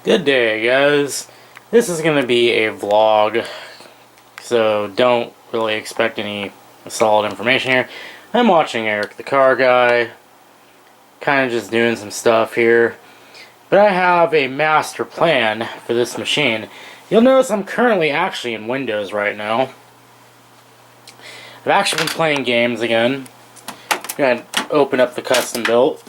Good day, guys. This is going to be a vlog, so don't really expect any solid information here. I'm watching Eric the Car Guy, kind of just doing some stuff here. But I have a master plan for this machine. You'll notice I'm currently actually in Windows right now. I've actually been playing games again. I'm going to open up the custom built.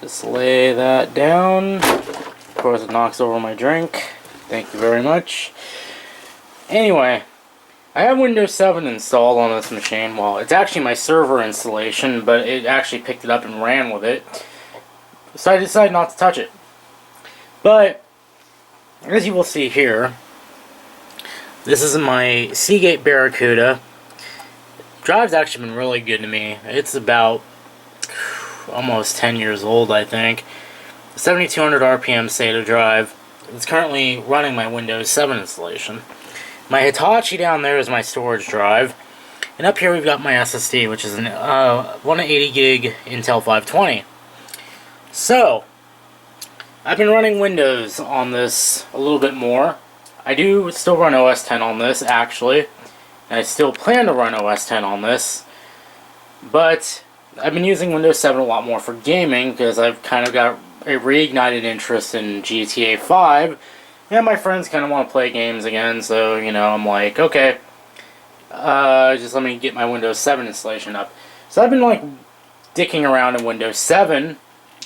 Just lay that down. Of course, it knocks over my drink. Thank you very much. Anyway, I have Windows 7 installed on this machine. Well, it's actually my server installation, but it actually picked it up and ran with it. So I decided not to touch it. But, as you will see here, this is my Seagate Barracuda. Drive's actually been really good to me. It's about almost 10 years old, I think. 7200 RPM SATA drive. It's currently running my Windows 7 installation. My Hitachi down there is my storage drive. And up here we've got my SSD, which is an 180 gig Intel 520. So, I've been running Windows on this a little bit more. I do still run OS 10 on this, actually. And I still plan to run OS 10 on this. But I've been using Windows 7 a lot more for gaming because I've kind of got a reignited interest in GTA 5. And my friends kind of want to play games again, so, you know, I'm like, okay, just let me get my Windows 7 installation up. So I've been, like, dicking around in Windows 7,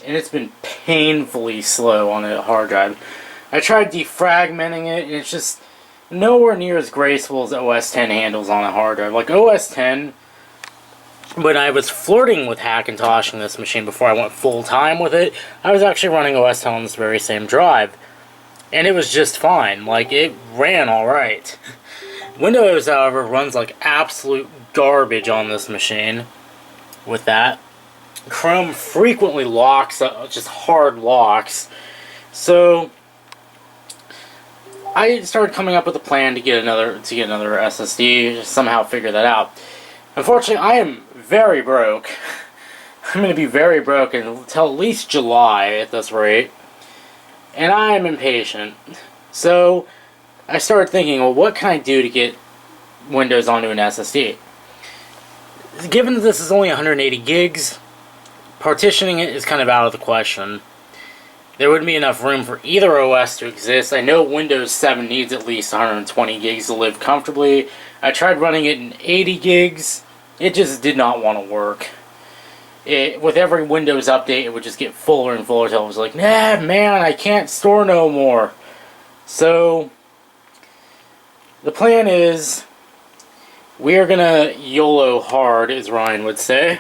and it's been painfully slow on a hard drive. I tried defragmenting it, and it's just nowhere near as graceful as OS 10 handles on a hard drive. Like, OS 10, when I was flirting with Hackintoshing this machine before I went full-time with it, I was actually running OS 10 on this very same drive. And it was just fine. Like, it ran alright. Windows, however, runs like absolute garbage on this machine with that. Chrome frequently locks, just hard locks. So I started coming up with a plan to get another SSD, just somehow figure that out. Unfortunately, I am very broke. I'm going to be very broke until at least July at this rate. And I am impatient. So I started thinking, well, what can I do to get Windows onto an SSD? Given that this is only 180 gigs, partitioning it is kind of out of the question. There wouldn't be enough room for either OS to exist. I know Windows 7 needs at least 120 gigs to live comfortably. I tried running it in 80 gigs. It just did not want to work. With every Windows update, it would just get fuller and fuller until it was like, nah, man, I can't store no more. So, the plan is, we are gonna YOLO hard, as Ryan would say.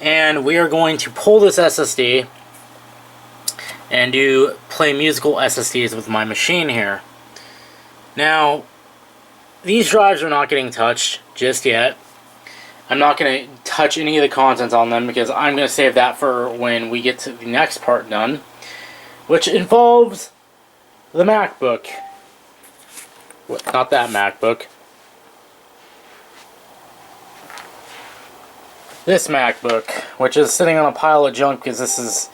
And we are going to pull this SSD and do play musical SSDs with my machine here. Now, these drives are not getting touched just yet. I'm not going to touch any of the content on them because I'm going to save that for when we get to the next part done, which involves the MacBook. Not that MacBook. This MacBook, which is sitting on a pile of junk because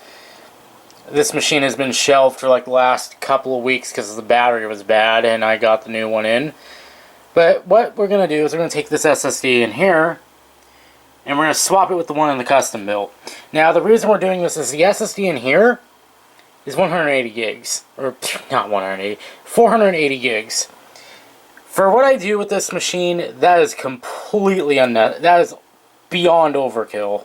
this machine has been shelved for like the last couple of weeks because the battery was bad and I got the new one in. But what we're going to do is we're going to take this SSD in here and we're going to swap it with the one in the custom build. Now, the reason we're doing this is the SSD in here is 180 gigs. Or, not 180, 480 gigs. For what I do with this machine, that is completely unnecessary. That is beyond overkill.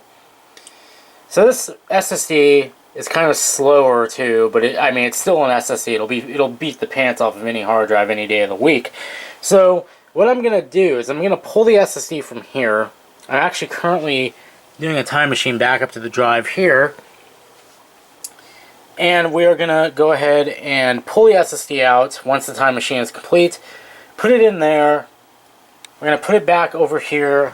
So this SSD is kind of slower too, but I mean, it's still an SSD. It'll beat the pants off of any hard drive any day of the week. So, what I'm going to do is I'm going to pull the SSD from here. I'm actually currently doing a time machine backup to the drive here. And we're going to go ahead and pull the SSD out once the time machine is complete. Put it in there. We're going to put it back over here.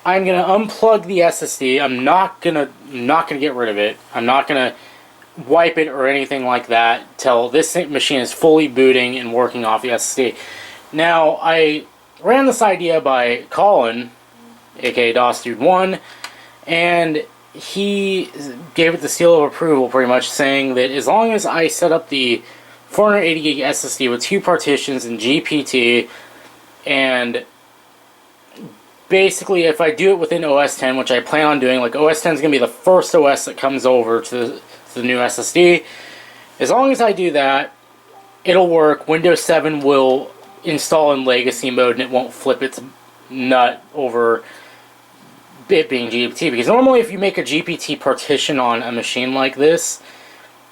I'm going to unplug the SSD. I'm not going to get rid of it. I'm not going to wipe it or anything like that till this machine is fully booting and working off the SSD. Now, I ran this idea by Colin, aka DOSDude1, and he gave it the seal of approval, pretty much, saying that as long as I set up the 480 gig SSD with 2 partitions in GPT, and basically if I do it within OS 10, which I plan on doing, like OS 10 is going to be the first OS that comes over to the new SSD, as long as I do that, it'll work. Windows 7 will install in legacy mode and it won't flip its nut over it being GPT, because normally if you make a GPT partition on a machine like this,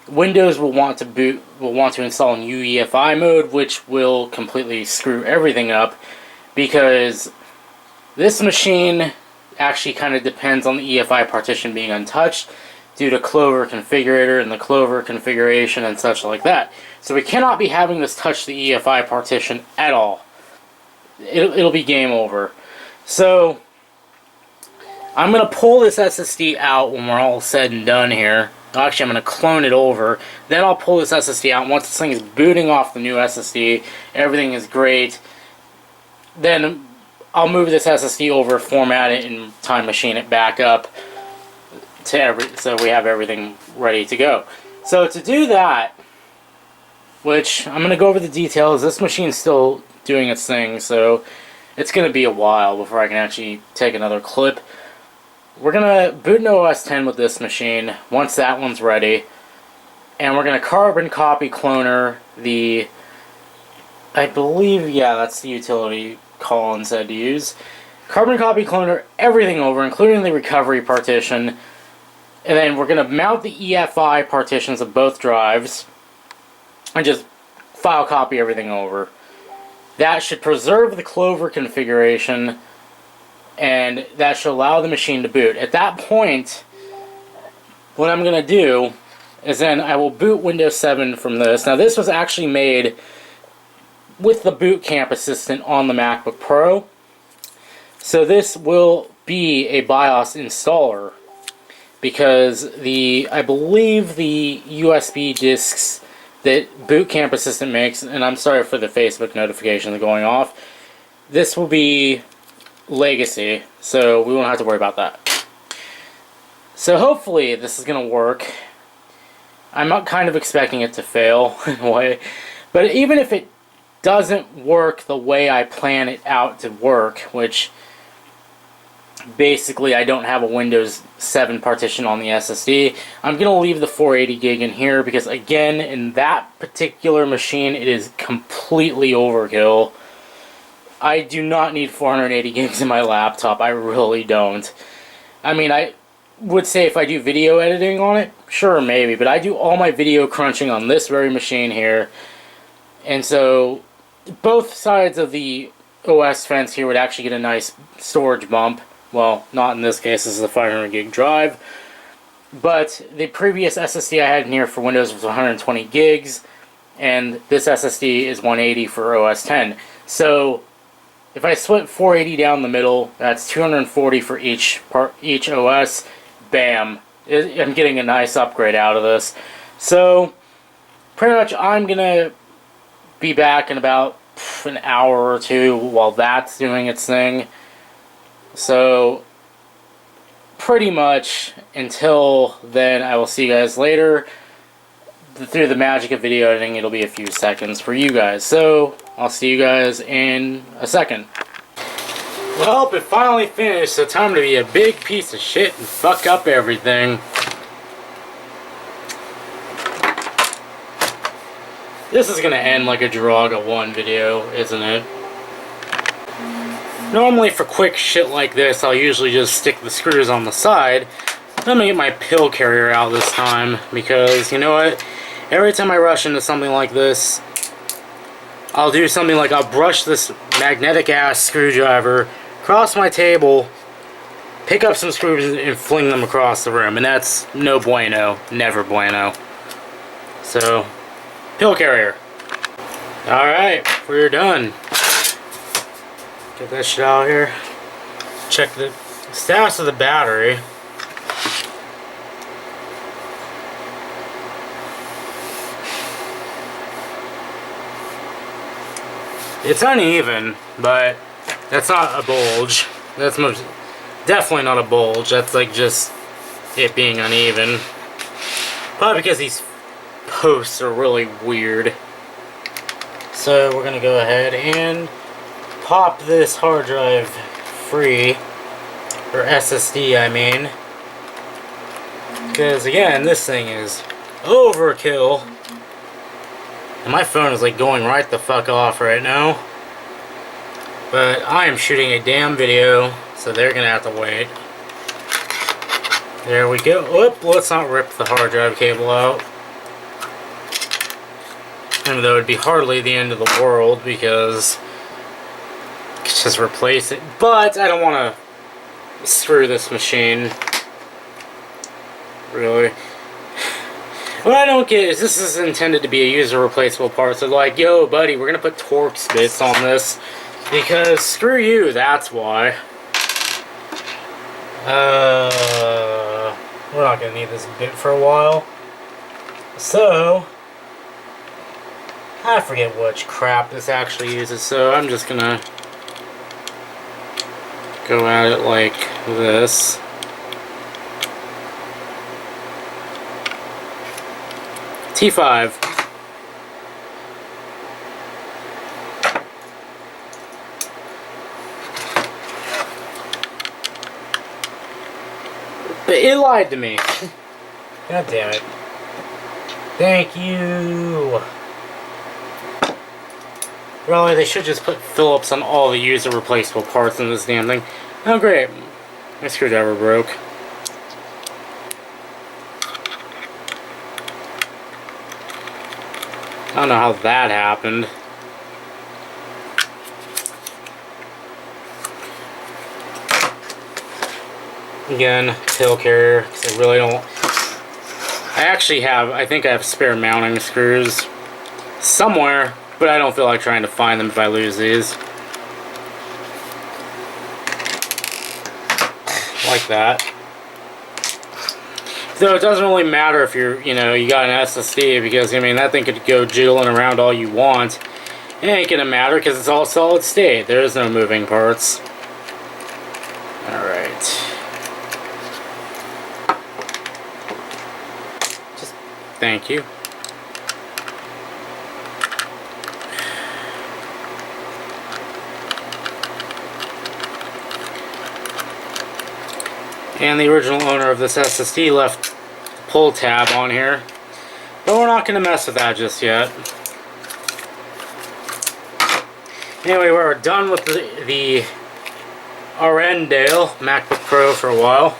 Windows will want to install in UEFI mode, which will completely screw everything up, because this machine actually kind of depends on the EFI partition being untouched due to Clover configurator and the Clover configuration and such like that. So we cannot be having this touch the EFI partition at all. It'll be game over. So I'm going to pull this SSD out when we're all said and done here. Actually, I'm going to clone it over. Then I'll pull this SSD out. Once this thing is booting off the new SSD, everything is great. Then I'll move this SSD over, format it, and time machine it back up to so we have everything ready to go. So to do that, which I'm going to go over the details. This machine's still doing its thing, so it's going to be a while before I can actually take another clip. We're going to boot into OS 10 with this machine once that one's ready. And we're going to carbon copy cloner the, I believe, yeah, that's the utility Colin said to use. Carbon copy cloner everything over, including the recovery partition. And then we're going to mount the EFI partitions of both drives and just file copy everything over. That should preserve the Clover configuration, and that should allow the machine to boot. At that point, what I'm going to do is then I will boot Windows 7 from this. Now this was actually made with the Boot Camp Assistant on the MacBook Pro. So this will be a BIOS installer, because I believe the USB disks that Boot Camp Assistant makes, and I'm sorry for the Facebook notifications going off, this will be legacy, so we won't have to worry about that. So hopefully this is going to work. I'm not kind of expecting it to fail in a way, but even if it doesn't work the way I plan it out to work, which basically I don't have a Windows 7 partition on the SSD, I'm going to leave the 480 gig in here, because again, in that particular machine, it is completely overkill. I do not need 480 gigs in my laptop. I really don't. I mean, I would say if I do video editing on it, sure, maybe, but I do all my video crunching on this very machine here. And so both sides of the OS fence here would actually get a nice storage bump. Well, not in this case, this is a 500 gig drive. But the previous SSD I had in here for Windows was 120 gigs, and this SSD is 180 for OS 10. So if I split 480 down the middle, that's 240 for each OS. Bam. I'm getting a nice upgrade out of this. So pretty much I'm going to be back in about an hour or two while that's doing its thing. So pretty much until then, I will see you guys later. Through the magic of video editing, it'll be a few seconds for you guys. So I'll see you guys in a second. Well, it finally finished, so time to be a big piece of shit and fuck up everything. This is gonna end like a Draga 1 video, isn't it? Normally for quick shit like this, I'll usually just stick the screws on the side. I'm gonna get my pill carrier out this time, because you know what? Every time I rush into something like this, I'll do something like I'll brush this magnetic ass screwdriver across my table, pick up some screws and fling them across the room, and that's no bueno, never bueno. So, pill carrier. Alright, we're done. Get that shit out here. Check the status of the battery. It's uneven, but that's not a bulge. That's definitely not a bulge. That's like just it being uneven. Probably because these posts are really weird. So we're gonna go ahead and pop this hard drive free, or SSD I mean, because again this thing is overkill, and my phone is like going right the fuck off right now, but I am shooting a damn video, so they're gonna have to wait. There we go. Whoop, let's not rip the hard drive cable out. Even though it'd be hardly the end of the world because I could just replace it. But I don't want to screw this machine. Really. What I don't get is this is intended to be a user replaceable part. So like, yo buddy, we're going to put Torx bits on this. Because screw you, that's why. We're not going to need this bit for a while. So I forget which crap this actually uses, so I'm just gonna go at it like this. T5. But it lied to me. God damn it. Thank you. Really, they should just put Phillips on all the user replaceable parts in this damn thing. Oh great, my screwdriver broke. I don't know how that happened. Again, tail carrier, because I really don't... I think I have spare mounting screws somewhere. But I don't feel like trying to find them if I lose these. Like that. So it doesn't really matter if you're, you got an SSD, because, I mean, that thing could go jiggling around all you want. It ain't gonna matter because it's all solid state. There's no moving parts. Alright. Just thank you. And the original owner of this SSD left the pull tab on here. But we're not going to mess with that just yet. Anyway, we're done with the Arendelle MacBook Pro for a while.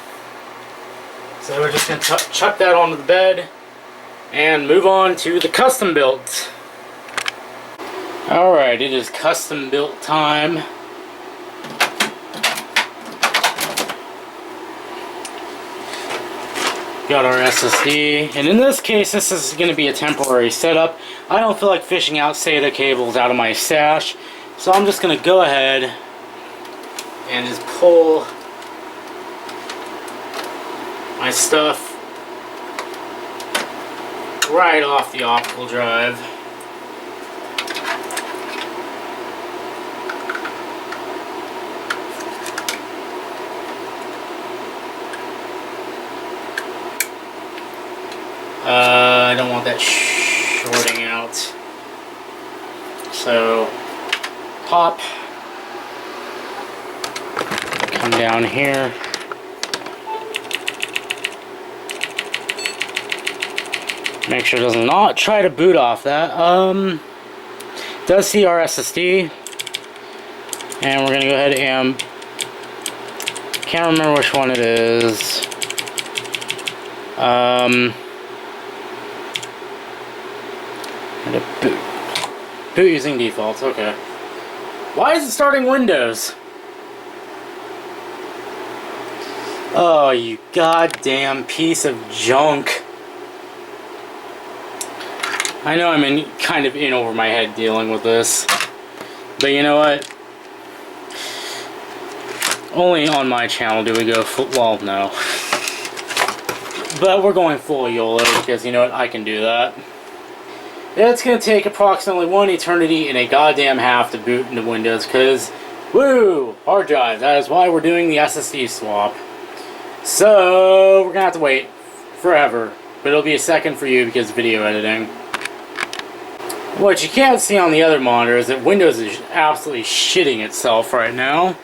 So we're just going to chuck that onto the bed and move on to the custom built. Alright, it is custom built time. Got our SSD, and in this case this is going to be a temporary setup. I don't feel like fishing out SATA cables out of my stash, so I'm just going to go ahead and just pull my stuff right off the optical drive. I don't want that shorting out. So, pop. Come down here. Make sure it does not try to boot off that. Does see our SSD. And we're going to go ahead and... Can't remember which one it is. Boot using defaults, okay. Why is it starting Windows? Oh, you goddamn piece of junk. I know I'm kind of in over my head dealing with this. But you know what? Only on my channel do we go full, well, no. But we're going full YOLO because you know what? I can do that. It's going to take approximately 1 eternity and a goddamn half to boot into Windows because, woo, hard drive. That is why we're doing the SSD swap. So we're gonna have to wait forever, but it'll be a second for you because video editing. What you can't see on the other monitor is that Windows is absolutely shitting itself right now.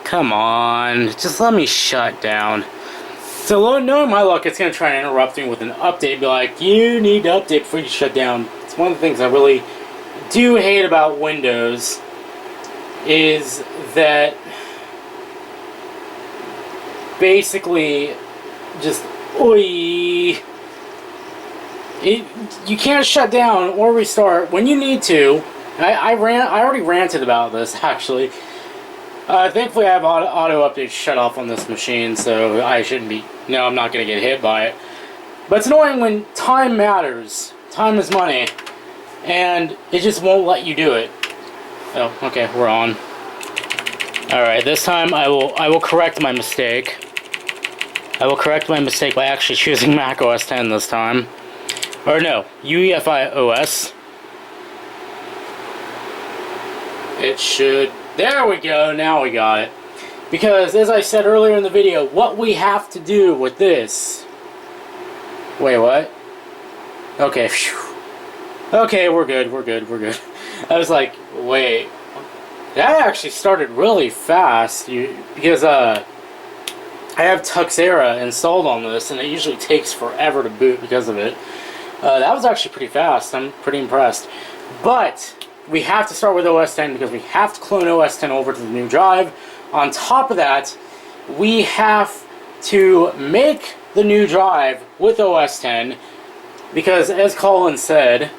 Come on, just let me shut down. So knowing my luck, it's going to try and interrupt me with an update. Be like, you need to update before you shut down. It's one of the things I really do hate about Windows is that basically just, you can't shut down or restart when you need to. I already ranted about this, actually. Thankfully, I have auto updates shut off on this machine, so I shouldn't be. No, I'm not going to get hit by it. But it's annoying when time matters. Time is money, and it just won't let you do it. Oh, okay, we're on. All right, this time I will correct my mistake. I will correct my mistake by actually choosing Mac OS 10 this time, or no, UEFI OS. It should. There we go, now we got it. Because, as I said earlier in the video, what we have to do with this... Wait, what? Okay, phew. Okay, we're good. I was like, wait. That actually started really fast. Because, I have Tuxera installed on this, and it usually takes forever to boot because of it. That was actually pretty fast. I'm pretty impressed. But... we have to start with OS 10 because we have to clone OS 10 over to the new drive. On top of that, we have to make the new drive with OS 10 because, as Colin said,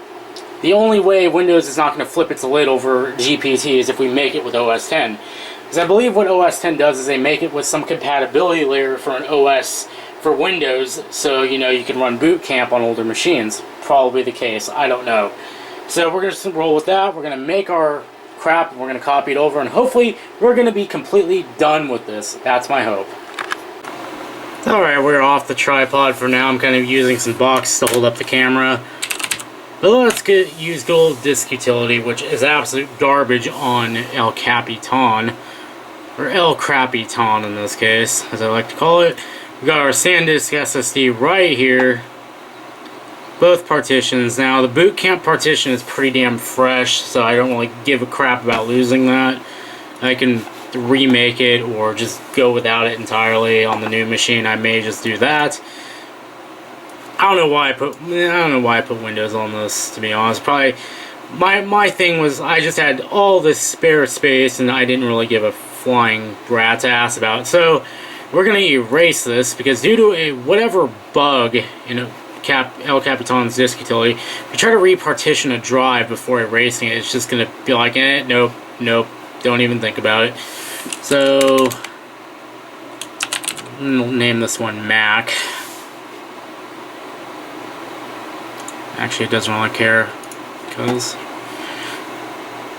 the only way Windows is not going to flip its lid over GPT is if we make it with OS 10. Because I believe what OS 10 does is they make it with some compatibility layer for an OS for Windows, so you can run boot camp on older machines. Probably the case. I don't know. So we're going to roll with that. We're going to make our crap, and we're going to copy it over, and hopefully we're going to be completely done with this. That's my hope. Alright, we're off the tripod for now. I'm kind of using some boxes to hold up the camera. But let's use good old disk utility, which is absolute garbage on El Capitan. Or El Crapitan in this case, as I like to call it. We got our SanDisk SSD right here. Both partitions. Now, the boot camp partition is pretty damn fresh, so I don't really give a crap about losing that. I can remake it or just go without it entirely on the new machine. I may just do that. I don't know why I put Windows on this, to be honest. Probably my thing was I just had all this spare space and I didn't really give a flying rat's ass about it. So we're gonna erase this because due to whatever bug in El Capitan's disk utility, if you try to repartition a drive before erasing it, it's just gonna be like, nope, don't even think about it. So we'll name this one Mac. Actually, it doesn't really care because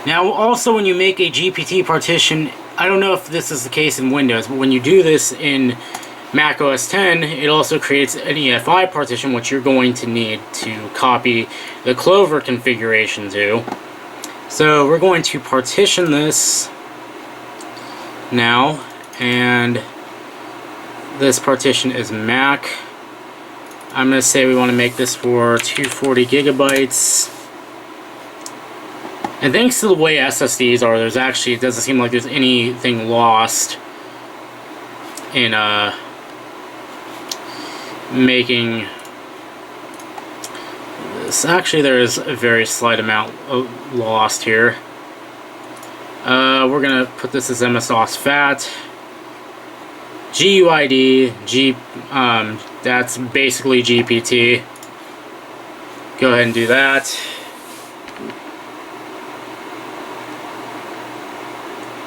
now also when you make a GPT partition, I don't know if this is the case in Windows, but when you do this in Mac OS 10, it also creates an EFI partition, which you're going to need to copy the Clover configuration to. So we're going to partition this now, and this partition is Mac. I'm going to say we want to make this for 240 gigabytes. And thanks to the way SSDs are, it doesn't seem like there's anything lost in making this. Actually, there is a very slight amount lost here. We're gonna put this as MS-DOS FAT. GUID, that's basically GPT. Go ahead and do that.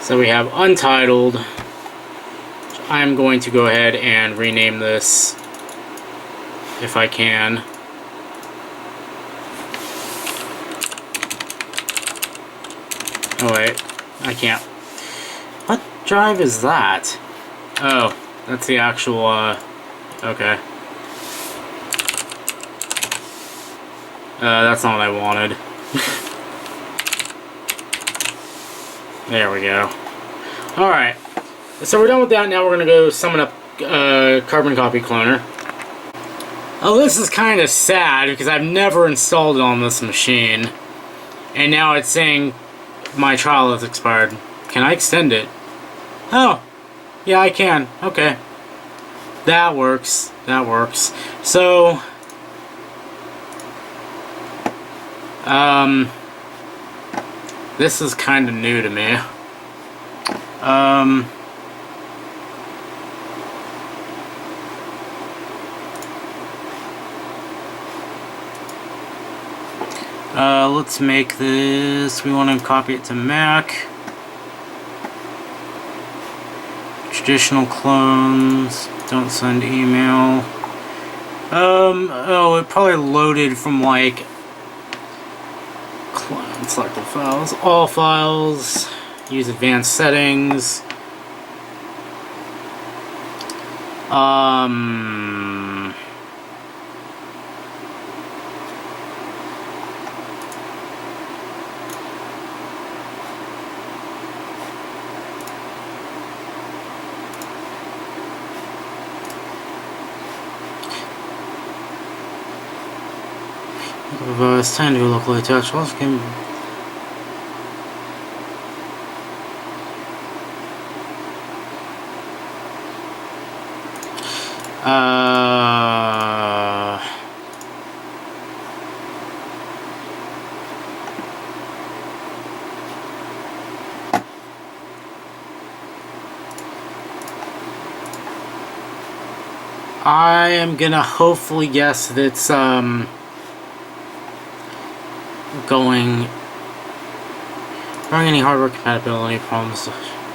So we have Untitled. I'm going to go ahead and rename this if I can. Oh wait, I can't. What drive is that? Oh, that's the actual, okay. That's not what I wanted. There we go. Alright, so we're done with that. Now we're going to go summon up carbon copy cloner. Oh, this is kind of sad because I've never installed it on this machine. And now it's saying my trial has expired. Can I extend it? Oh, yeah, I can. Okay. That works. That works. So, this is kind of new to me. Let's make this, we want to copy it to Mac. Traditional clones, don't send email. Oh, it probably loaded from like, clone, select all files, use advanced settings. It's time to be locally attached. Also can I am gonna hopefully guess that it's going any hardware compatibility problems.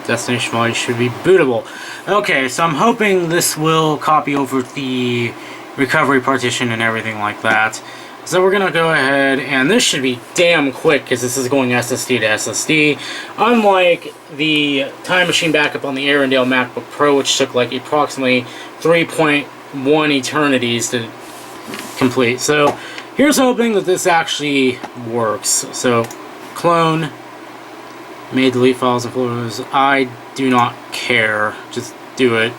Destination value should be bootable. Okay, so I'm hoping this will copy over the recovery partition and everything like that. So we're gonna go ahead, and this should be damn quick because this is going SSD to SSD. Unlike the Time Machine backup on the Arendelle MacBook Pro, which took like approximately 3.1 eternities to complete. So here's hoping that this actually works. So clone, may delete files and folders. I do not care. Just do it.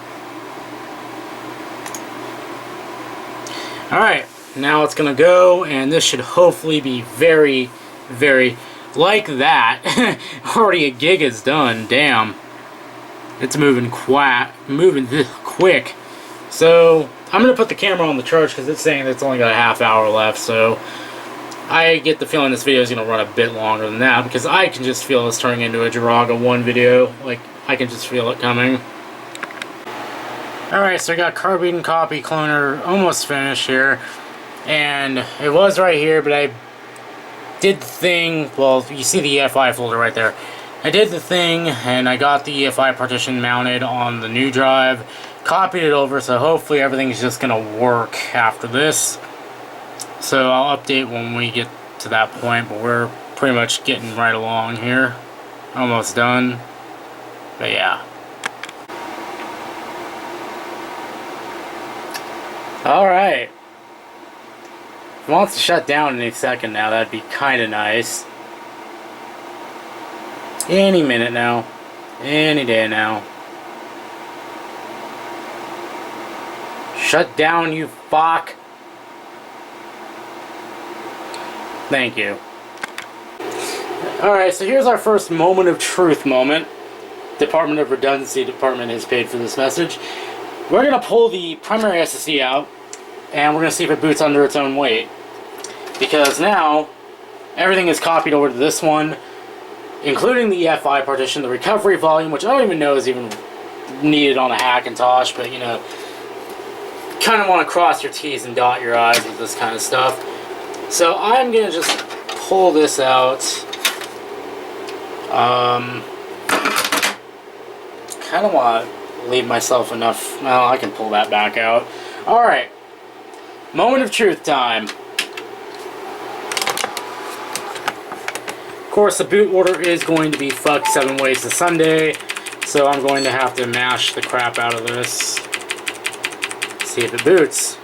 Alright, now it's gonna go, and this should hopefully be very, very like that. Already a gig is done. Damn. It's moving quick. So I'm gonna put the camera on the charge because it's saying it's only got a half hour left, so I get the feeling this video is gonna run a bit longer than that because I can just feel this turning into a Jiraga 1 video. Like, I can just feel it coming. Alright, so I got carbon copy cloner almost finished here, and it was right here, but I did the thing. Well, you see the EFI folder right there. I did the thing, and I got the EFI partition mounted on the new drive, copied it over, so hopefully everything's just gonna work after this. So I'll update when we get to that point, but we're pretty much getting right along here. Almost done. But yeah. Alright. If it wants to shut down any second now, that'd be kinda nice. Any minute now. Any day now. Shut down, you fuck. Thank you. Alright, so here's our first moment of truth moment. Department of Redundancy Department has paid for this message. We're going to pull the primary SSD out, and we're going to see if it boots under its own weight. Because now, everything is copied over to this one, including the EFI partition, the recovery volume, which I don't even know is even needed on a Hackintosh, but you know, kind of want to cross your T's and dot your I's with this kind of stuff. So I'm going to just pull this out. Kind of want to leave myself enough. Well, I can pull that back out. Alright. Moment of truth time. Of course, the boot order is going to be fuck 7 ways to Sunday. So I'm going to have to mash the crap out of this. See if it boots.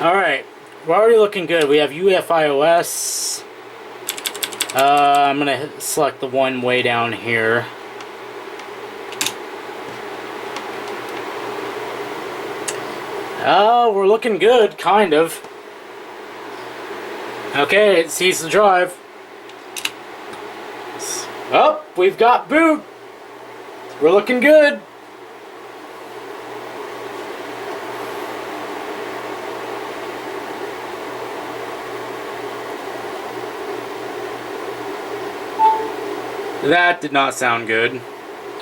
Alright. We're already looking good. We have UEFI OS. I'm going to select the one way down here. We're looking good, kind of. Okay, it sees the drive. Oh, we've got boot. We're looking good. That did not sound good.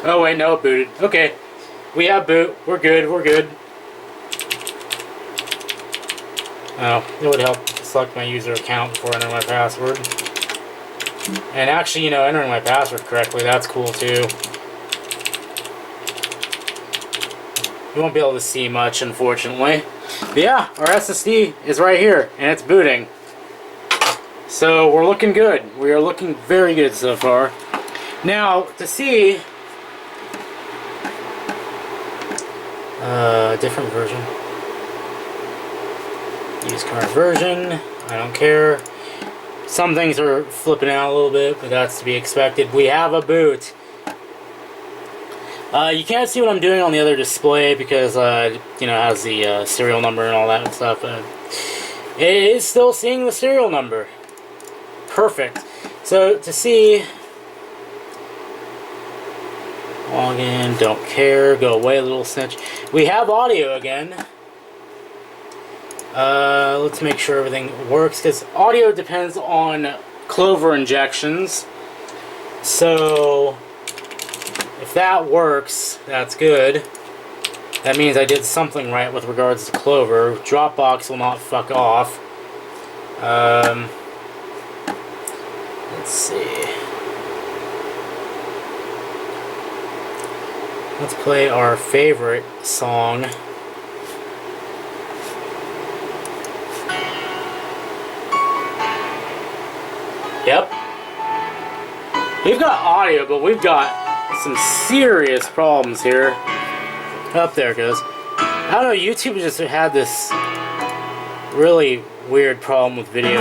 Oh wait, no, it booted. Okay, we have boot. We're good. We're good. Oh, it would help select my user account before entering my password. And actually, you know, entering my password correctly, that's cool too. You won't be able to see much, unfortunately. But yeah, our SSD is right here, and it's booting. So we're looking good. We are looking very good so far. Now, to see a different version. Use current version. I don't care. Some things are flipping out a little bit, but that's to be expected. We have a boot. You can't see what I'm doing on the other display because, you know, it has the serial number and all that stuff. But it is still seeing the serial number. Perfect. So, to see... Log in, don't care, go away, little snitch. We have audio again. Let's make sure everything works, because audio depends on Clover injections. So, if that works, that's good. That means I did something right with regards to Clover. Dropbox will not fuck off. Let's see. Let's play our favorite song. Yep. We've got audio, but we've got some serious problems here. Up there it goes. I don't know, YouTube just had this really weird problem with video.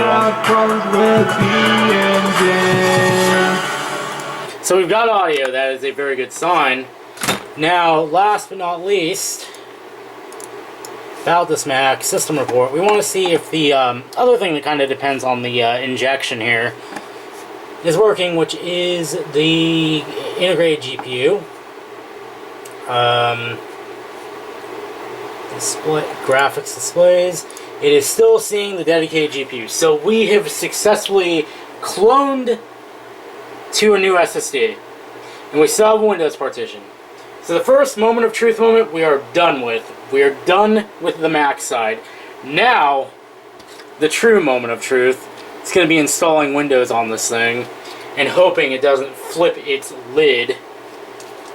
So we've got audio, that is a very good sign. Now, last but not least, about this Mac system report, we want to see if the other thing that kind of depends on the injection here is working, which is the integrated GPU. Display graphics displays. It is still seeing the dedicated GPU. So we have successfully cloned to a new SSD, and we still have a Windows partition. So the first moment of truth moment we are done with. We are done with the Mac side. Now, the true moment of truth. It's going to be installing Windows on this thing and hoping it doesn't flip its lid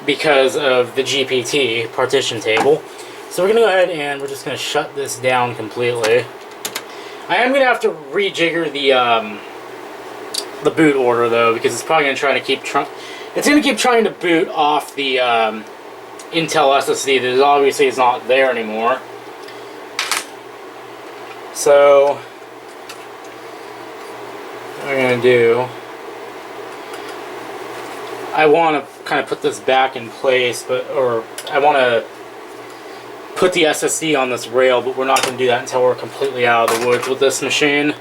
because of the GPT partition table. So we're going to go ahead and we're just going to shut this down completely. I am going to have to rejigger the boot order though, because it's probably going to try to keep trying to boot off the Intel SSD that obviously is not there anymore. So what I'm going to do, I want to kind of put this back in place, or I want to put the SSD on this rail, but we're not going to do that until we're completely out of the woods with this machine.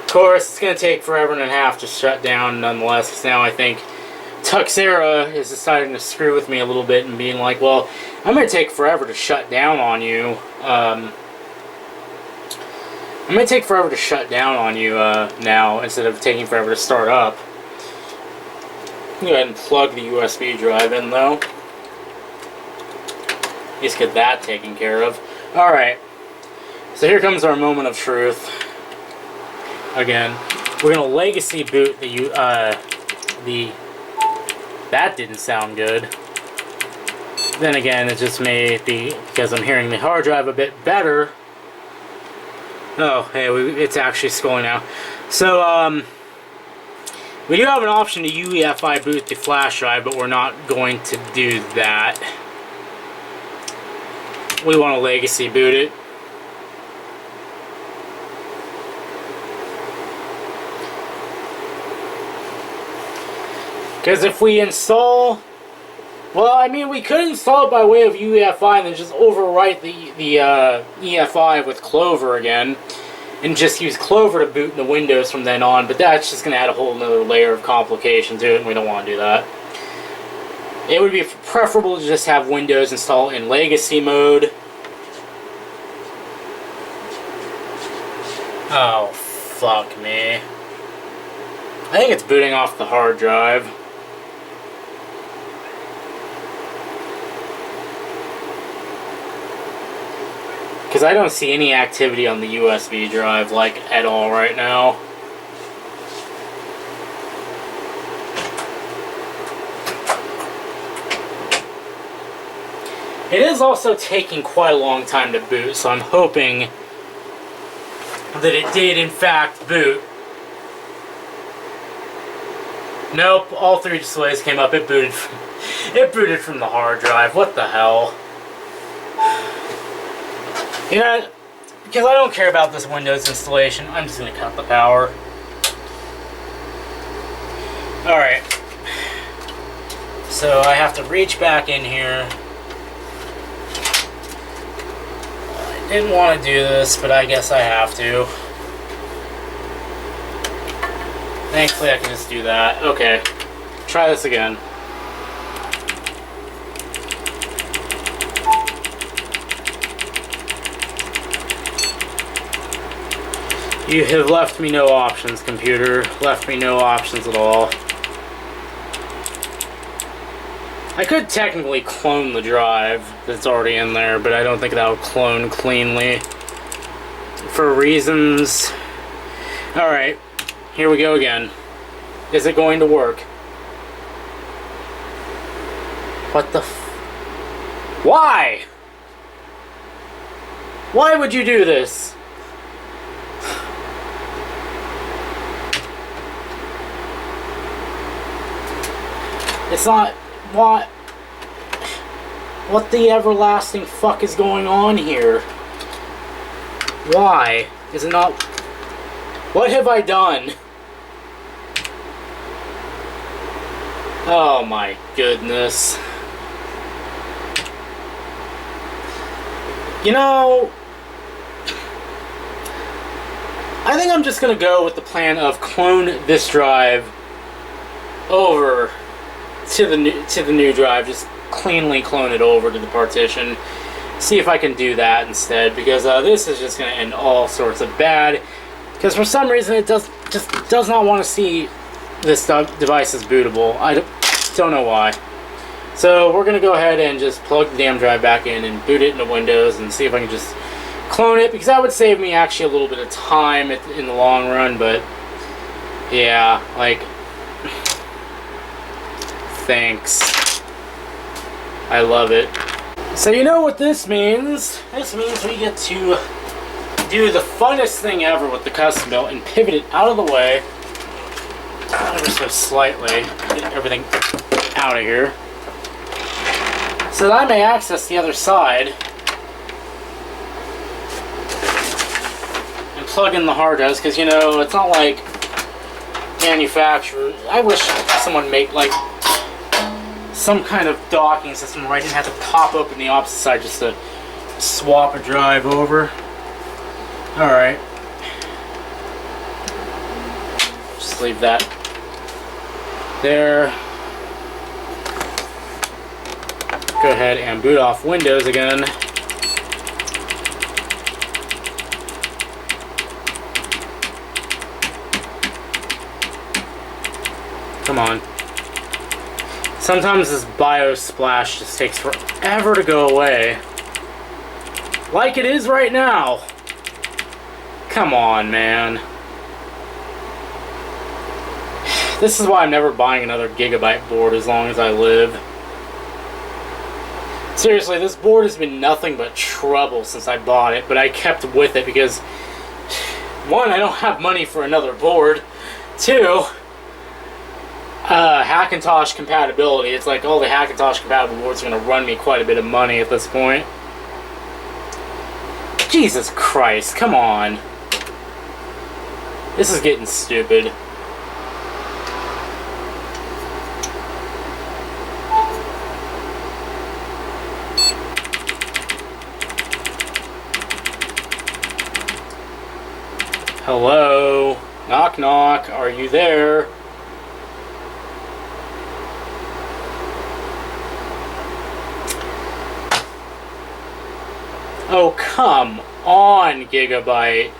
Of course, it's going to take forever and a half to shut down nonetheless, because now I think Tuxera is deciding to screw with me a little bit and being like, well, I'm going to take forever to shut down on you. I'm going to take forever to shut down on you now, instead of taking forever to start up. Go ahead and plug the USB drive in, though. At least get that taken care of. Alright, so here comes our moment of truth. Again, we're going to legacy boot that didn't sound good. Then again, it just may be because I'm hearing the hard drive a bit better. Oh, hey, it's actually scrolling now. So, we do have an option to UEFI boot the flash drive, but we're not going to do that. We want to legacy boot it. Because if we install Well, I mean, we could install it by way of UEFI and then just overwrite the EFI with Clover again, and just use Clover to boot into Windows from then on, but that's just going to add a whole nother layer of complication to it, and we don't want to do that. It would be preferable to just have Windows install in legacy mode. Oh, fuck me. I think it's booting off the hard drive. Because I don't see any activity on the USB drive, like, at all right now. It is also taking quite a long time to boot, so I'm hoping that it did in fact boot. Nope, all 3 displays came up. It booted from the hard drive. What the hell? You know, because I don't care about this Windows installation, I'm just going to cut the power. Alright. So I have to reach back in here. I didn't want to do this, but I guess I have to. Thankfully I can just do that. Okay. Try this again. You have left me no options, computer. Left me no options at all. I could technically clone the drive that's already in there, but I don't think that would clone cleanly. For reasons... Alright, here we go again. Is it going to work? What the f... Why? Why would you do this? It's not... What the everlasting fuck is going on here? Why? Is it not... What have I done? Oh my goodness. You know... I think I'm just gonna go with the plan of clone this drive over to the new drive, just cleanly clone it over to the partition. See if I can do that instead, because this is just going to end all sorts of bad. Because for some reason it just does not want to see this device is bootable. I don't know why. So we're going to go ahead and just plug the damn drive back in and boot it into Windows and see if I can just clone it, because that would save me actually a little bit of time in the long run. But yeah, like... Thanks. I love it. So you know what this means? This means we get to do the funnest thing ever with the custom built and pivot it out of the way ever so slightly. Get everything out of here so that I may access the other side and plug in the hard drives, because you know it's not like manufacturers. I wish someone make like some kind of docking system where I didn't have to pop open the opposite side just to swap a drive over. Alright. Just leave that there. Go ahead and boot off Windows again. Come on. Sometimes this BIOS splash just takes forever to go away. Like it is right now. Come on, man. This is why I'm never buying another gigabyte board as long as I live. Seriously, this board has been nothing but trouble since I bought it, but I kept with it because, one, I don't have money for another board. Two, Hackintosh compatibility. It's like all the Hackintosh compatible boards are going to run me quite a bit of money at this point. Jesus Christ, come on. This is getting stupid. Hello? Knock knock, are you there? Oh, come on, Gigabyte.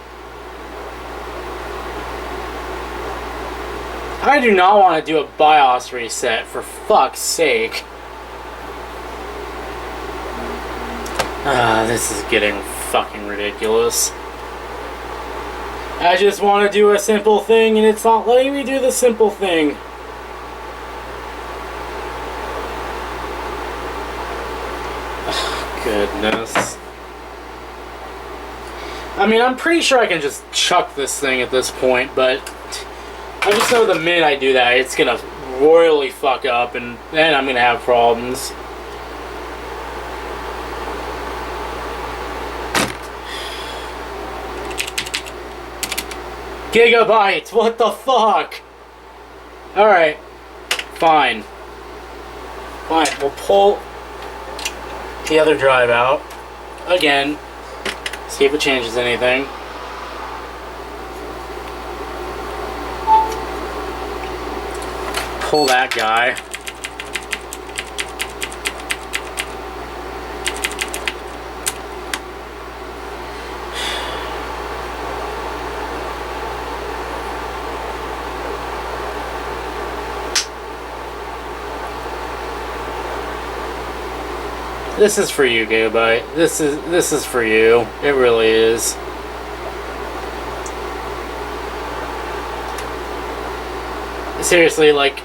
I do not want to do a BIOS reset, for fuck's sake. This is getting fucking ridiculous. I just want to do a simple thing, and it's not letting me do the simple thing. Goodness. I mean, I'm pretty sure I can just chuck this thing at this point, but I just know the minute I do that, it's gonna royally fuck up, and then I'm gonna have problems. Gigabyte, what the fuck? Alright, fine. Fine, we'll pull the other drive out again, see if it changes anything. Pull that guy. This is for you, Gigabyte. This is for you. It really is. Seriously, like,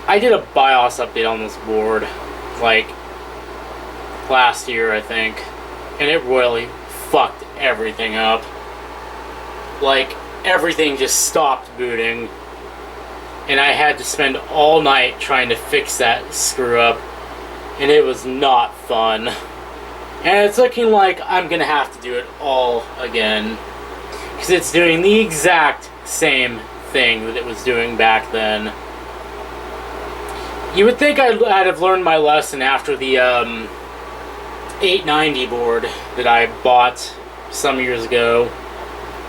I did a BIOS update on this board, like, last year, I think, and it royally fucked everything up. Like, everything just stopped booting, and I had to spend all night trying to fix that screw up, and it was not fun. And it's looking like I'm gonna have to do it all again, because it's doing the exact same thing that it was doing back then. You would think I'd have learned my lesson after the 890 board that I bought some years ago,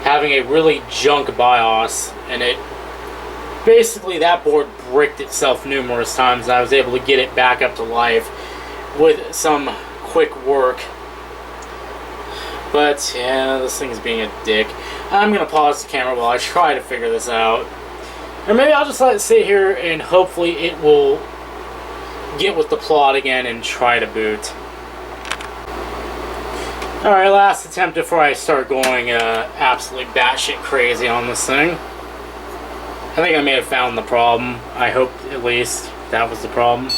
having a really junk BIOS, and it basically, that board bricked itself numerous times, and I was able to get it back up to life with some quick work. But yeah, this thing is being a dick. I'm gonna pause the camera while I try to figure this out. Or maybe I'll just let it sit here and hopefully it will get with the plot again and try to boot. Alright, last attempt before I start going absolutely batshit crazy on this thing. I think I may have found the problem. I hope at least that was the problem.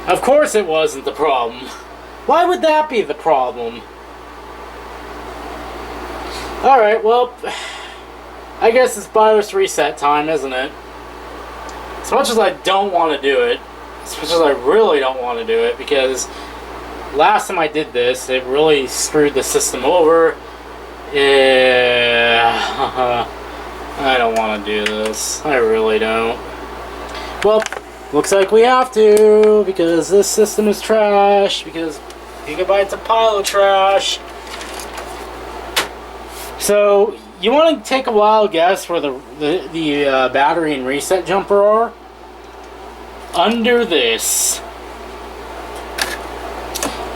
Of course it wasn't the problem. Why would that be the problem? Alright, well, I guess it's BIOS reset time, isn't it? As much as I don't want to do it, as much as I really don't want to do it, because last time I did this, it really screwed the system over. Yeah, I don't want to do this. I really don't. Well, looks like we have to, because this system is trash, because Gigabyte's a pile of trash. So, you want to take a wild guess where the battery and reset jumper are? Under this.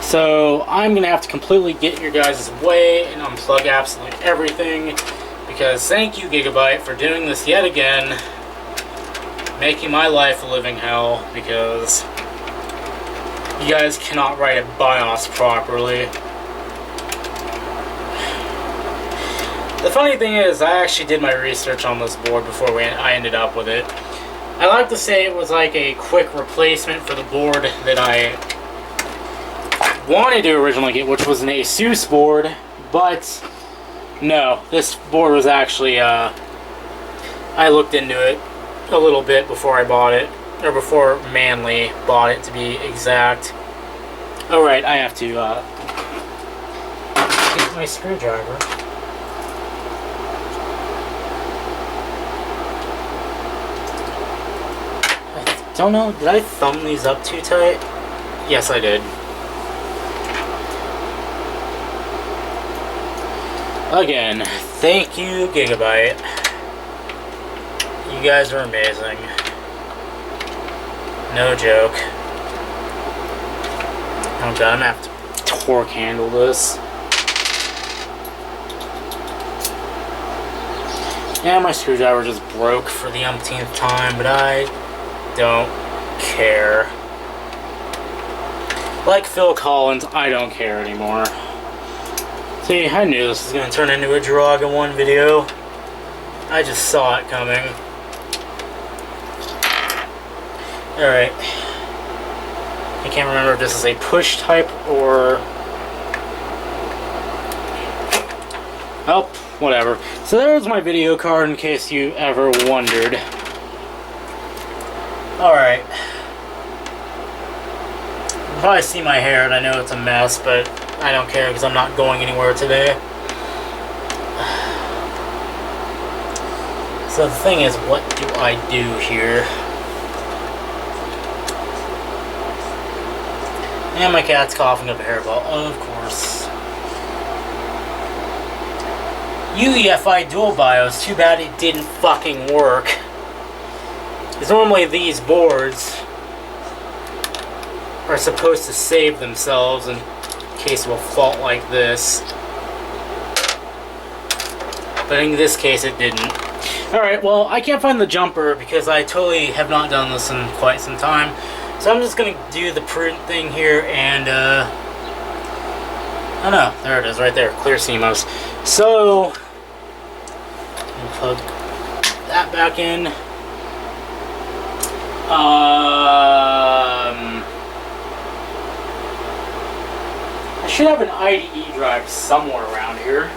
So, I'm going to have to completely get your guys' way and unplug absolutely everything, because thank you, Gigabyte, for doing this yet again, making my life a living hell, because you guys cannot write a BIOS properly. The funny thing is, I actually did my research on this board before I ended up with it. I like to say it was like a quick replacement for the board that I wanted to originally get, which was an ASUS board, but no, this board was actually, I looked into it a little bit before I bought it, or before Manly bought it to be exact. Alright, I have to get my screwdriver. I don't know, did I thumb these up too tight? Yes, I did. Again, thank you, Gigabyte. You guys are amazing. No joke. Oh god, I'm gonna have to torque handle this. Yeah, my screwdriver just broke for the umpteenth time, but I don't care. Like Phil Collins, I don't care anymore. See, I knew this was going to turn into a Draga 1 video. I just saw it coming. Alright. I can't remember if this is a push type or... Oh, whatever. So there's my video card in case you ever wondered. Alright. You can probably see my hair and I know it's a mess, but I don't care because I'm not going anywhere today. So the thing is, what do I do here? And my cat's coughing up a hairball, of course. UEFI dual BIOS, too bad it didn't fucking work. Because normally these boards are supposed to save themselves in case of a fault like this. But in this case it didn't. Alright, well, I can't find the jumper because I totally have not done this in quite some time. So I'm just going to do the prudent thing here and, oh no, there it is right there, clear CMOS. So, plug that back in. I should have an IDE drive somewhere around here.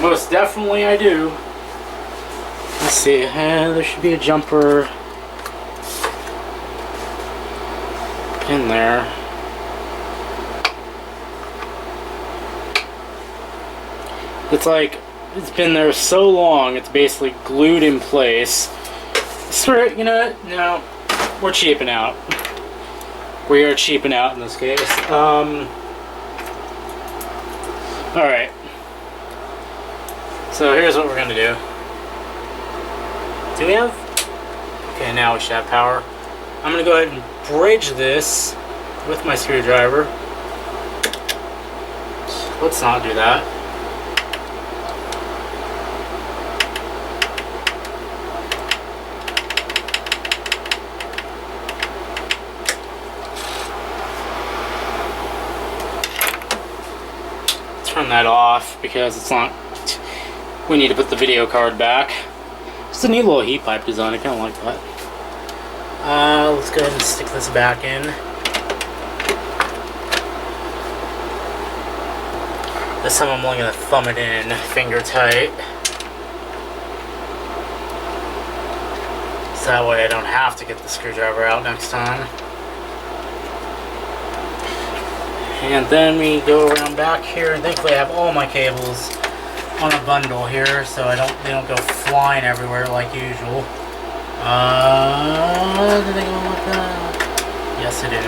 Most definitely I do. Let's see, there should be a jumper in there. It's like, it's been there so long, it's basically glued in place. Screw it, you know what? No, we're cheaping out. We are cheaping out in this case. Alright. So here's what we're gonna do. Do we have? Okay, now we should have power. I'm gonna go ahead and bridge this with my screwdriver. Let's not do that. Turn that off because it's not. We need to put the video card back. It's a neat little heat pipe design. I kind of like that. Let's go ahead and stick this back in. This time I'm only going to thumb it in finger tight. So that way I don't have to get the screwdriver out next time. And then we go around back here, and thankfully I have all my cables on a bundle here, so they don't go flying everywhere like usual. Do they go like that? Yes, they do.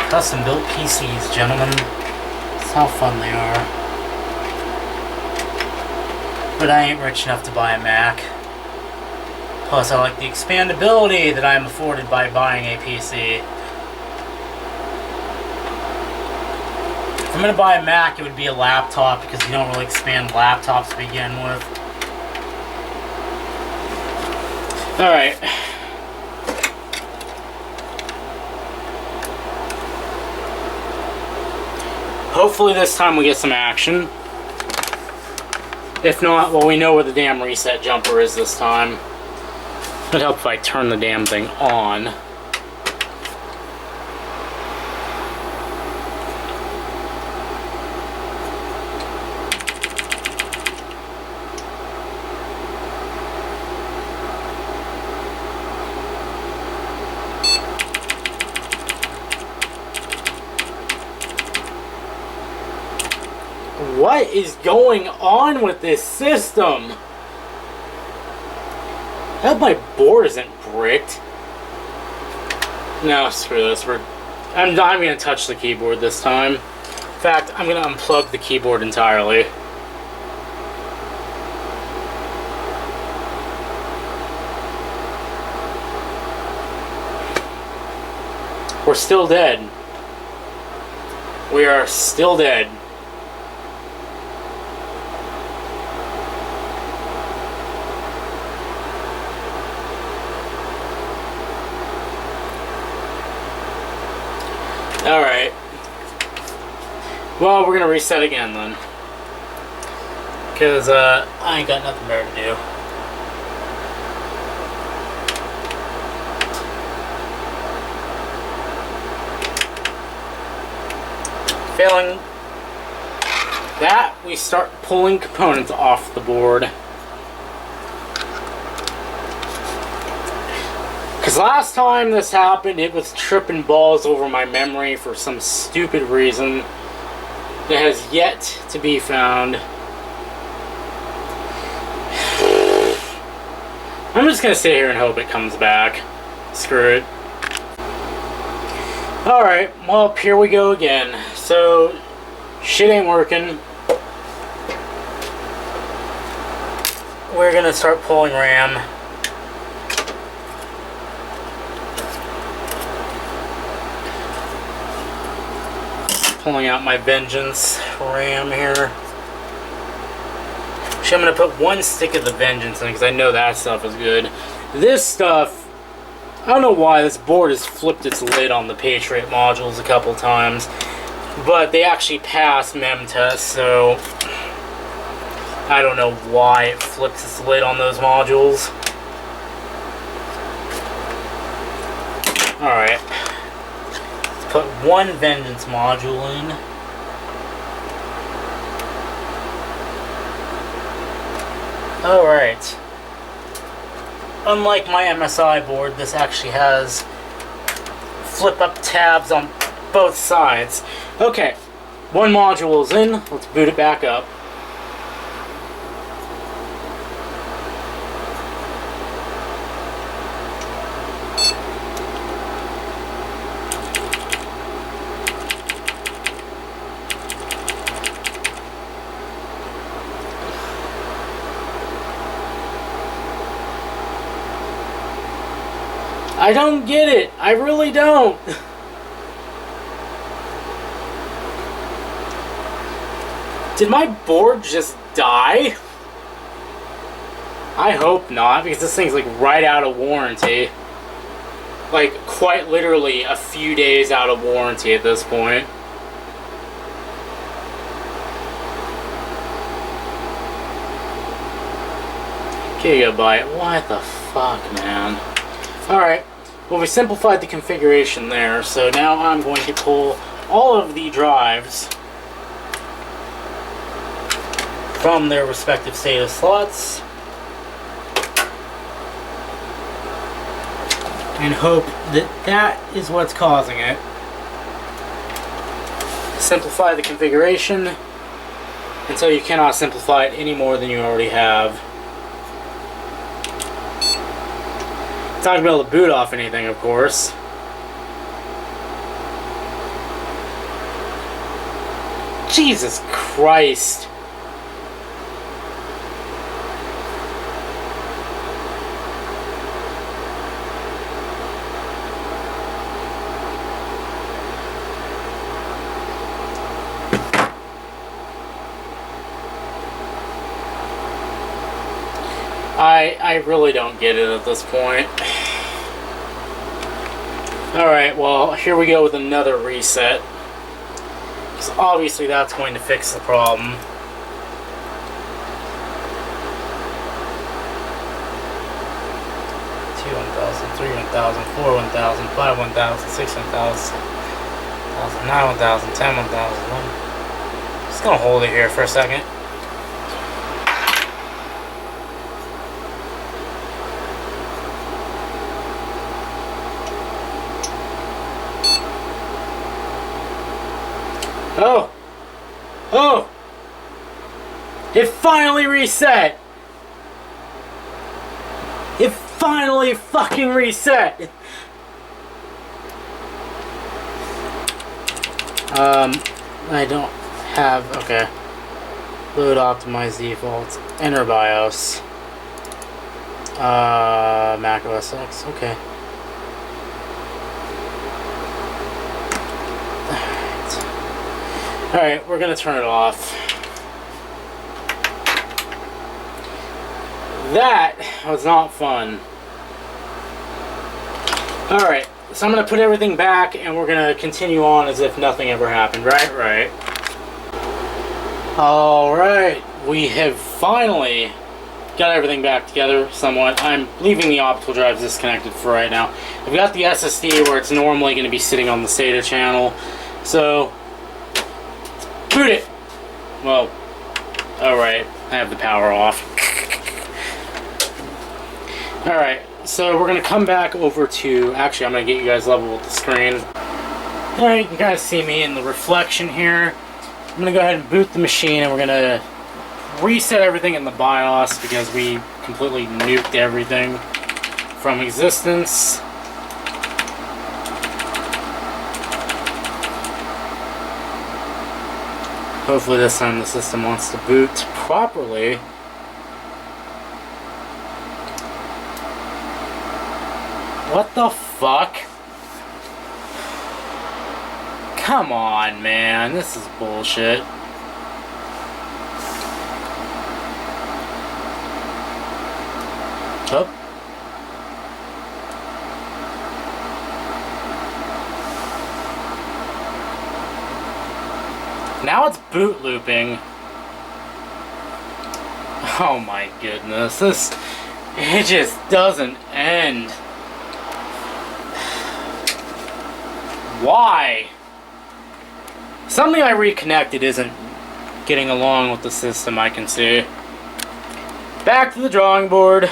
Custom built PCs, gentlemen. That's how fun they are. But I ain't rich enough to buy a Mac. Plus, I like the expandability that I am afforded by buying a PC. If I'm going to buy a Mac, it would be a laptop because you don't really expand laptops to begin with. Alright. Hopefully this time we get some action. If not, well, we know where the damn reset jumper is this time. It'd help if I turn the damn thing on. What is going on with this system? I hope my board isn't bricked. No, screw this. I'm not going to touch the keyboard this time. In fact, I'm going to unplug the keyboard entirely. We're still dead. We are still dead. Alright. Well, we're gonna reset again then. Because, I ain't got nothing better to do. Failing that, we start pulling components off the board. Because last time this happened, it was tripping balls over my memory for some stupid reason that has yet to be found. I'm just going to sit here and hope it comes back. Screw it. Alright, well, here we go again. So, shit ain't working. We're going to start pulling RAM. Pulling out my Vengeance RAM here. Actually, I'm going to put one stick of the Vengeance in because I know that stuff is good. This stuff, I don't know why this board has flipped its lid on the Patriot modules a couple times, but they actually passed mem tests, so I don't know why it flips its lid on those modules. Alright. Put one Vengeance module in. Alright. Unlike my MSI board, this actually has flip-up tabs on both sides. Okay, one module is in. Let's boot it back up. I don't get it. I really don't. Did my board just die? I hope not, because this thing's like right out of warranty. Like, quite literally a few days out of warranty at this point. Gigabyte, what the fuck, man? Alright. Well, we simplified the configuration there, so now I'm going to pull all of the drives from their respective SATA slots and hope that that is what's causing it. Simplify the configuration until you cannot simplify it any more than you already have. It's not going to be able to boot off anything, of course. Jesus Christ. I really don't get it at this point. Alright, well, here we go with another reset. Because obviously that's going to fix the problem. 2 1,000, 3 1,000, 4 1,000, 5 1,000, 6 1,000, 9 1,000, 10 1,000. Just gonna hold it here for a second. Oh! Oh! It finally reset! It finally fucking reset! I don't have... Okay. Load optimize defaults. Enter BIOS. Mac OS X. Okay. Alright, we're gonna turn it off. That was not fun. Alright, so I'm gonna put everything back and we're gonna continue on as if nothing ever happened. Right. Alright, we have finally got everything back together somewhat. I'm leaving the optical drives disconnected for right now. I've got the SSD where it's normally going to be sitting on the SATA channel. So, boot it. Well, alright, I have the power off. Alright, so we're going to come back over to... Actually, I'm going to get you guys level with the screen. Alright, you can kind of see me in the reflection here. I'm going to go ahead and boot the machine and we're going to reset everything in the BIOS because we completely nuked everything from existence. Hopefully this time the system wants to boot properly. What the fuck? Come on, man. This is bullshit. Oh. Now it's boot looping. Oh my goodness, it just doesn't end. Why? Something I reconnected isn't getting along with the system, I can see. Back to the drawing board.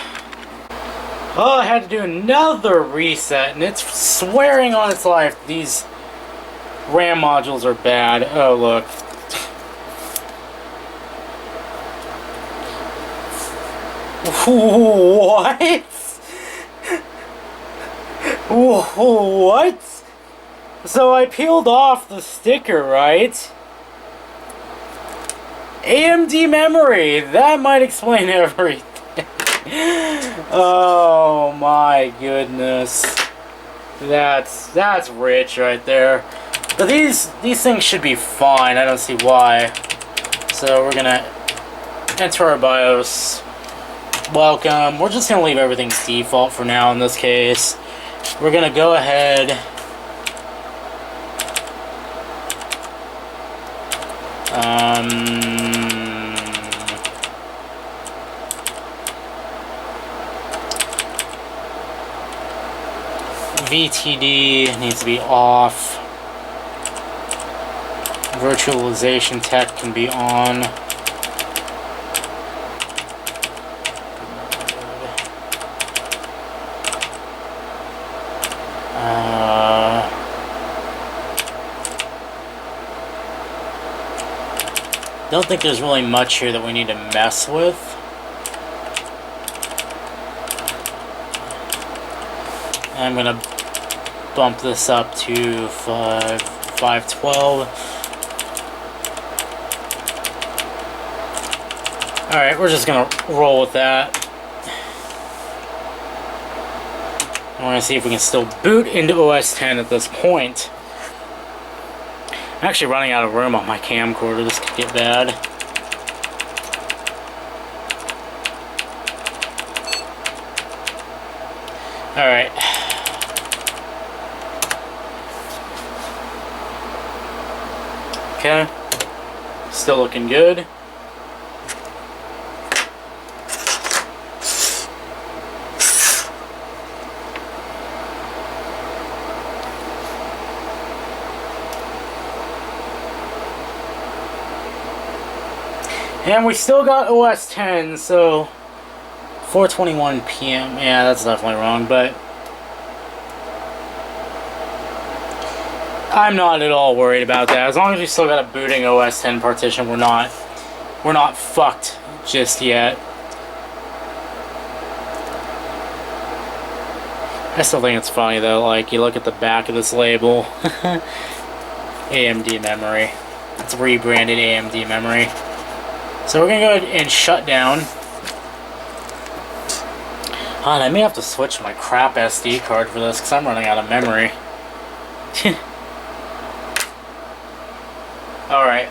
Oh, I had to do another reset, and it's swearing on its life these RAM modules are bad. Oh, look. What? What? So I peeled off the sticker, right? AMD memory! That might explain everything. Oh my goodness. That's rich right there. But these things should be fine. I don't see why. So we're gonna enter our BIOS. Welcome. We're just gonna leave everything default for now in this case. We're gonna go ahead. VTD needs to be off. Virtualization tech can be on. Don't think there's really much here that we need to mess with. I'm gonna bump this up to 512. Alright, we're just gonna roll with that. I want to see if we can still boot into OS X at this point. I'm actually running out of room on my camcorder. This could get bad. Alright. Okay. Still looking good. And we still got OS X, so 4:21 p.m. Yeah, that's definitely wrong, but I'm not at all worried about that. As long as we still got a booting OS X partition, we're not we're not fucked just yet. I still think it's funny though, like you look at the back of this label, AMD memory. It's rebranded AMD memory. So we're gonna go ahead and shut down. I may have to switch my crap SD card for this because I'm running out of memory. Alright.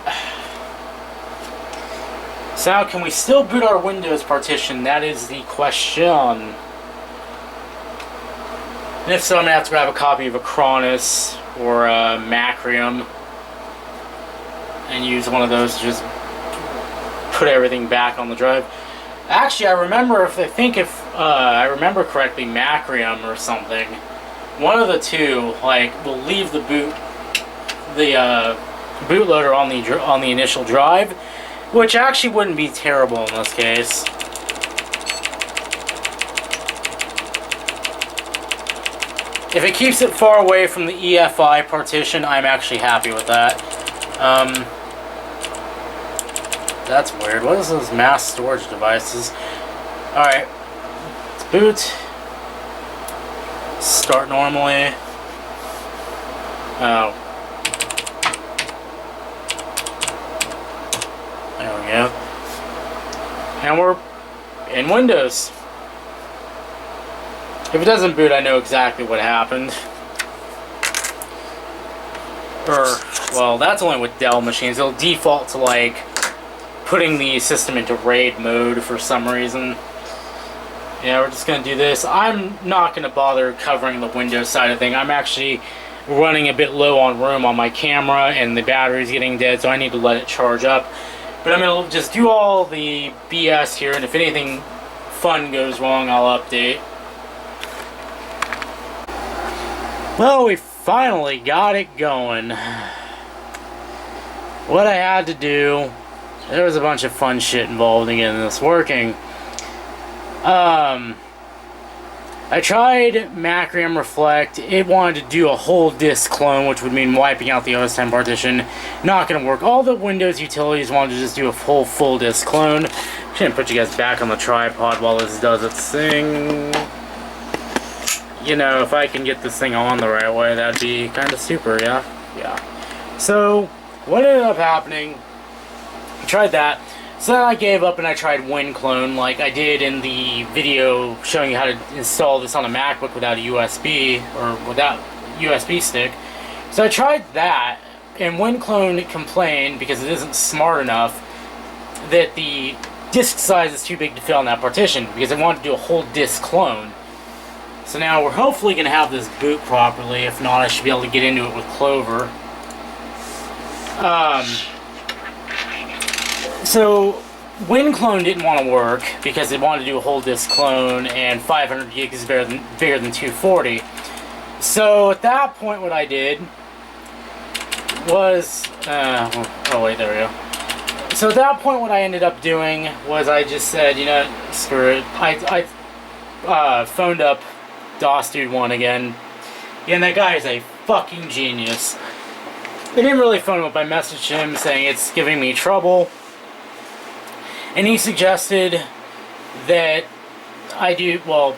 So now, can we still boot our Windows partition? That is the question. And if so, I'm going to have to grab a copy of Acronis or Macrium and use one of those to just put everything back on the drive. Actually, I remember, if I remember correctly, Macrium or something, one of the two, like, will leave the bootloader on the initial drive, which actually wouldn't be terrible in this case. If it keeps it far away from the EFI partition, I'm actually happy with that. That's weird. What is those mass storage devices? Alright. Let's boot. Start normally. Oh. There we go. And we're in Windows. If it doesn't boot, I know exactly what happened. Well, that's only with Dell machines. It'll default to, like, putting the system into RAID mode for some reason. Yeah, we're just going to do this. I'm not going to bother covering the Windows side of thing. I'm actually running a bit low on room on my camera, and the battery's getting dead, so I need to let it charge up. But I'm going to just do all the BS here, and if anything fun goes wrong, I'll update. Well, we finally got it going. What I had to do, there was a bunch of fun shit involved in getting this working. I tried Macrium Reflect. It wanted to do a whole disk clone, which would mean wiping out the OS X partition. Not going to work. All the Windows utilities wanted to just do a full disk clone. I'm going to put you guys back on the tripod while this does its thing. You know, if I can get this thing on the right way, that'd be kind of super, yeah? Yeah. So, what ended up happening, I tried that. So then I gave up and I tried WinClone, like I did in the video showing you how to install this on a MacBook without a USB, or without USB stick. So I tried that, and WinClone complained, because it isn't smart enough, that the disk size is too big to fit on that partition, because it wanted to do a whole disk clone. So now we're hopefully going to have this boot properly. If not, I should be able to get into it with Clover. So WinClone didn't want to work because it wanted to do a whole disk clone, and 500 gigs is bigger than 240. So at that point, what I did was, oh wait, there we go. So at that point, what I ended up doing was I just said, you know, screw it. I phoned up DOS Dude 1 again. Yeah, and that guy is a fucking genius. I didn't really phone him up. I messaged him saying it's giving me trouble. And he suggested that I do, well,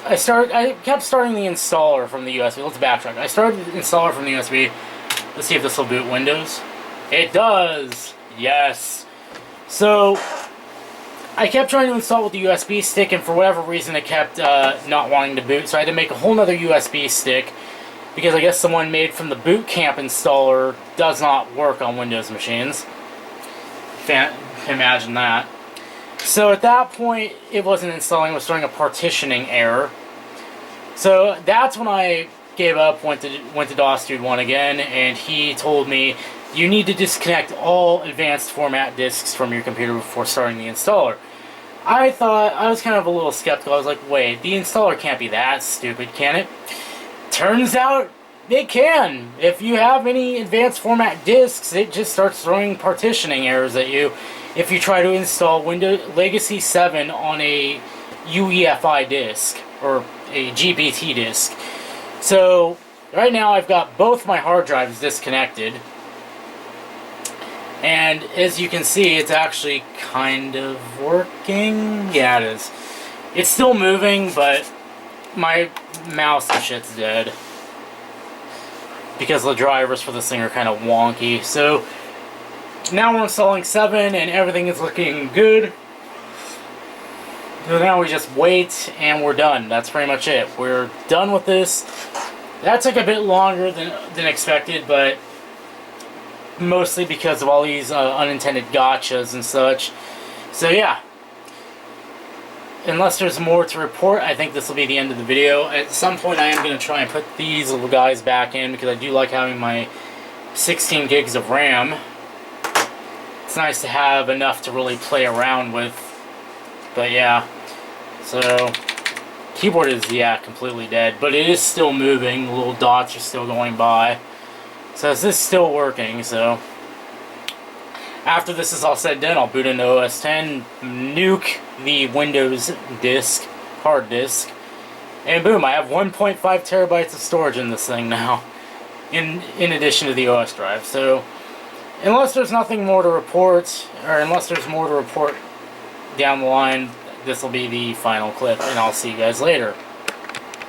I kept starting the installer from the USB. Let's backtrack. I started the installer from the USB. Let's see if this will boot Windows. It does! Yes! So, I kept trying to install with the USB stick, and for whatever reason it kept not wanting to boot, so I had to make a whole nother USB stick, because I guess someone made from the Boot Camp installer does not work on Windows machines. Imagine that. So at that point, it wasn't installing, it was throwing a partitioning error. So that's when I gave up, went to DOS Dude 1 again, and he told me, you need to disconnect all advanced format disks from your computer before starting the installer. I was kind of a little skeptical. I was like, wait, the installer can't be that stupid, can it? Turns out it can. If you have any advanced format disks, it just starts throwing partitioning errors at you if you try to install Windows Legacy 7 on a UEFI disk, or a GPT disk. So, right now I've got both my hard drives disconnected. And as you can see, it's actually kind of working. Yeah, it is. It's still moving, but my mouse and shit's dead. Because the drivers for this thing are kind of wonky. So, now we're installing 7 and everything is looking good. So now we just wait and we're done. That's pretty much it. We're done with this. That took a bit longer than expected, but mostly because of all these unintended gotchas and such. So yeah. Unless there's more to report, I think this will be the end of the video. At some point I am going to try and put these little guys back in because I do like having my 16 gigs of RAM. It's nice to have enough to really play around with. But yeah. So, keyboard is, yeah, completely dead. But it is still moving. The little dots are still going by. So this is still working, so after this is all said and done, I'll boot into OS X, nuke the Windows disk, hard disk, and boom, I have 1.5 terabytes of storage in this thing now, in addition to the OS drive. So unless there's nothing more to report, or unless there's more to report down the line, this will be the final clip, and I'll see you guys later.